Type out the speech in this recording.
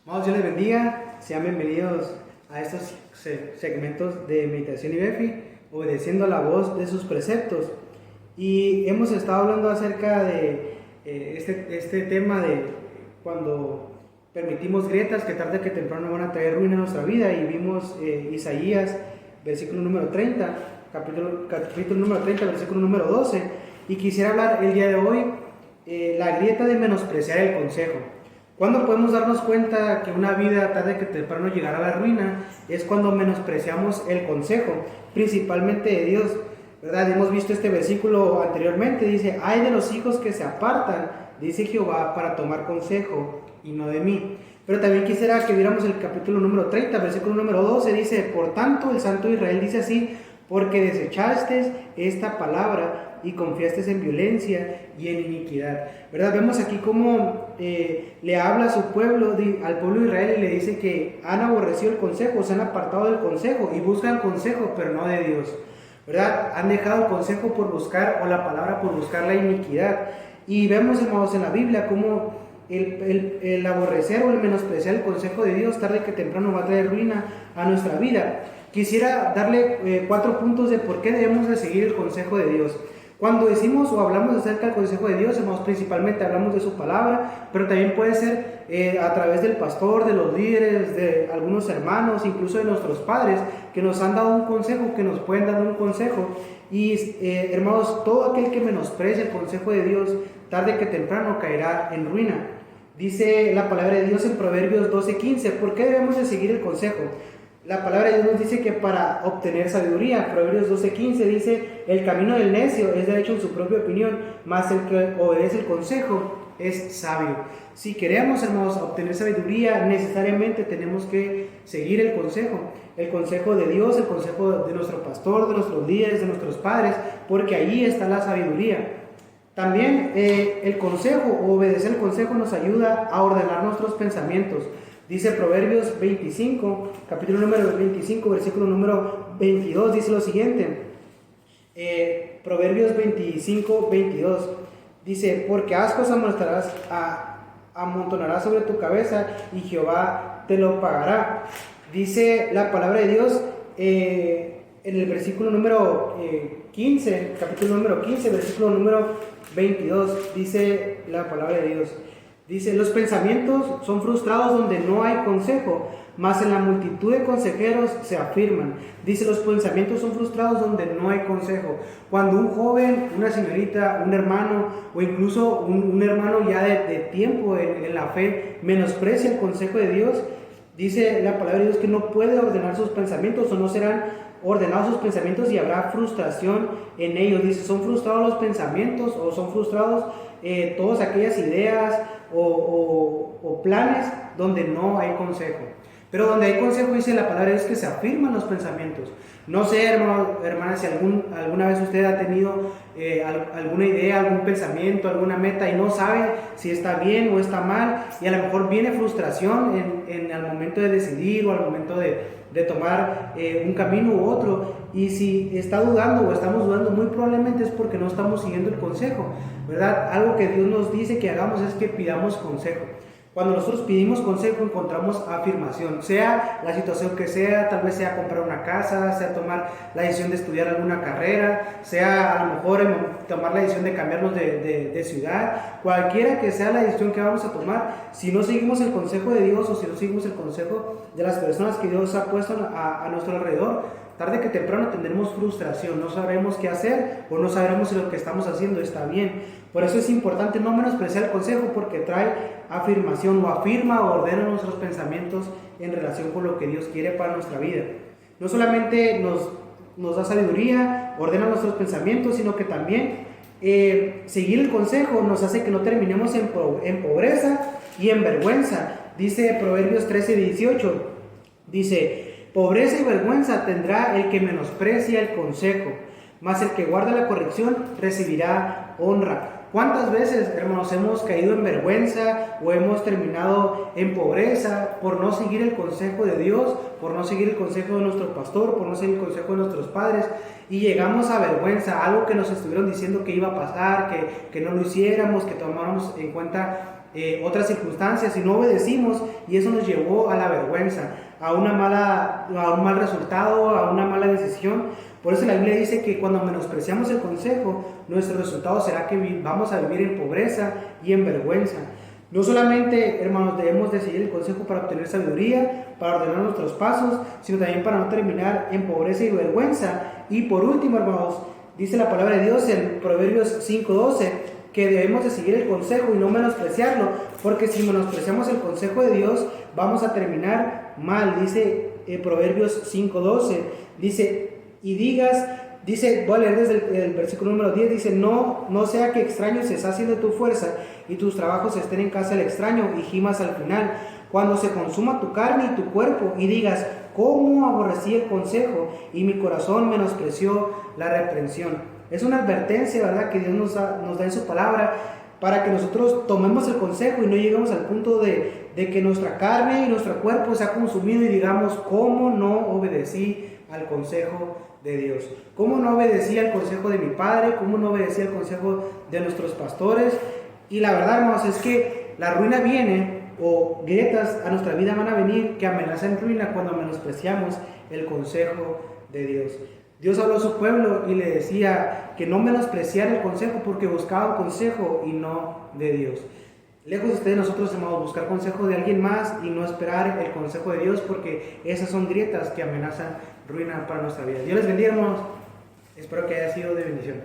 Amados, Dios les bendiga. Sean bienvenidos a estos segmentos de Meditación y Befi, obedeciendo a la voz de sus preceptos. Y hemos estado hablando acerca de este tema de cuando permitimos grietas que tarde que temprano van a traer ruina a nuestra vida. Y vimos Isaías, versículo número 30, capítulo número 30, versículo número 12. Y quisiera hablar el día de hoy la grieta de menospreciar el consejo. ¿Cuándo podemos darnos cuenta que una vida tarde que temprano llegará a la ruina? Es cuando menospreciamos el consejo, principalmente de Dios, ¿verdad? Hemos visto este versículo anteriormente, dice: ay de los hijos que se apartan, dice Jehová, para tomar consejo y no de mí. Pero también quisiera que viéramos el capítulo número 30, versículo número 12, dice: por tanto el Santo Israel dice así, porque desechaste esta palabra y confiaste en violencia y en iniquidad, ¿verdad? Vemos aquí cómo le habla a su pueblo, al pueblo de Israel, y le dice que han aborrecido el consejo, se han apartado del consejo y buscan consejo, pero no de Dios, ¿verdad? Han dejado el consejo por buscar, o la palabra por buscar la iniquidad. Y vemos, hermanos, en la Biblia cómo el aborrecer o el menospreciar el consejo de Dios tarde que temprano va a traer ruina a nuestra vida. Quisiera darle 4 puntos de por qué debemos de seguir el consejo de Dios. Cuando decimos o hablamos acerca del consejo de Dios, hermanos, principalmente hablamos de su palabra, pero también puede ser a través del pastor, de los líderes, de algunos hermanos, incluso de nuestros padres, que nos han dado un consejo, que nos pueden dar un consejo. Y hermanos, todo aquel que menosprecie el consejo de Dios, tarde que temprano caerá en ruina. Dice la palabra de Dios en Proverbios 12:15, ¿por qué debemos de seguir el consejo? La palabra de Dios nos dice que para obtener sabiduría, Proverbios 12:15 dice: el camino del necio es derecho en su propia opinión, mas el que obedece el consejo es sabio. Si queremos, hermanos, obtener sabiduría, necesariamente tenemos que seguir el consejo de Dios, el consejo de nuestro pastor, de nuestros líderes, de nuestros padres, porque ahí está la sabiduría. También el consejo, o obedecer el consejo, nos ayuda a ordenar nuestros pensamientos. Dice Proverbios 25, capítulo número 25, versículo número 22, dice lo siguiente. Proverbios 25, 22, dice: porque ascos amontonarás sobre tu cabeza, y Jehová te lo pagará. Dice la palabra de Dios en el versículo número 15, capítulo número 15, versículo número 22, dice la palabra de Dios. Dice: los pensamientos son frustrados donde no hay consejo, mas en la multitud de consejeros se afirman. Dice: los pensamientos son frustrados donde no hay consejo. Cuando un joven, una señorita, un hermano, o incluso un hermano ya de tiempo en la fe, menosprecia el consejo de Dios, dice la palabra de Dios que no puede ordenar sus pensamientos, o no serán ordenados sus pensamientos, y habrá frustración en ellos. Dice: son frustrados los pensamientos, o son frustrados todas aquellas ideas o planes donde no hay consejo. Pero donde hay consejo, dice la palabra, es que se afirman los pensamientos. No sé, hermano, hermana, si alguna vez usted ha tenido alguna idea, algún pensamiento, alguna meta, y no sabe si está bien o está mal, y a lo mejor viene frustración en el momento de decidir, o al momento de tomar un camino u otro. Y si está dudando o estamos dudando, muy probablemente es porque no estamos siguiendo el consejo, ¿verdad? Algo que Dios nos dice que hagamos es que pidamos consejo. Cuando nosotros pedimos consejo, encontramos afirmación, sea la situación que sea, tal vez sea comprar una casa, sea tomar la decisión de estudiar alguna carrera, sea a lo mejor tomar la decisión de cambiarnos de ciudad, cualquiera que sea la decisión que vamos a tomar. Si no seguimos el consejo de Dios, o si no seguimos el consejo de las personas que Dios ha puesto a nuestro alrededor, tarde que temprano tendremos frustración, no sabremos qué hacer, o no sabremos si lo que estamos haciendo está bien. Por eso es importante no menospreciar el consejo, porque trae afirmación, o afirma o ordena nuestros pensamientos en relación con lo que Dios quiere para nuestra vida. No solamente nos da sabiduría, ordena nuestros pensamientos, sino que también seguir el consejo nos hace que no terminemos en pobreza y en vergüenza. Dice Proverbios 13:18, dice: pobreza y vergüenza tendrá el que menosprecia el consejo, mas el que guarda la corrección recibirá honra. ¿Cuántas veces, hermanos, hemos caído en vergüenza o hemos terminado en pobreza por no seguir el consejo de Dios, por no seguir el consejo de nuestro pastor, por no seguir el consejo de nuestros padres, y llegamos a vergüenza, algo que nos estuvieron diciendo que iba a pasar, que no lo hiciéramos, que tomáramos en cuenta otras circunstancias y no obedecimos, y eso nos llevó a la vergüenza, a un mal resultado, a una mala decisión. Por eso la Biblia dice que cuando menospreciamos el consejo, nuestro resultado será que vamos a vivir en pobreza y en vergüenza. No solamente, hermanos, debemos de seguir el consejo para obtener sabiduría, para ordenar nuestros pasos, sino también para no terminar en pobreza y vergüenza. Y por último, hermanos, dice la palabra de Dios en Proverbios 5:12, que debemos de seguir el consejo y no menospreciarlo, porque si menospreciamos el consejo de Dios, vamos a terminar mal. Dice Proverbios 5:12, voy a leer desde el versículo número 10, dice, no sea que extraños se sacien de tu fuerza y tus trabajos estén en casa del extraño y gimas al final, cuando se consuma tu carne y tu cuerpo y digas, cómo aborrecí el consejo y mi corazón menospreció la reprensión. Es una advertencia, ¿verdad?, que Dios nos da en su palabra para que nosotros tomemos el consejo y no lleguemos al punto de que nuestra carne y nuestro cuerpo sea consumido y digamos, ¿cómo no obedecí al consejo de Dios? ¿Cómo no obedecí al consejo de mi padre? ¿Cómo no obedecí al consejo de nuestros pastores? Y la verdad, hermanos, es que la ruina viene, o grietas a nuestra vida van a venir que amenazan ruina cuando menospreciamos el consejo de Dios. Dios habló a su pueblo y le decía que no menospreciara el consejo porque buscaba consejo y no de Dios. Lejos de ustedes nosotros, hermanos, buscar consejo de alguien más y no esperar el consejo de Dios, porque esas son grietas que amenazan ruina para nuestra vida. Dios les bendiga, hermanos. Espero que haya sido de bendición.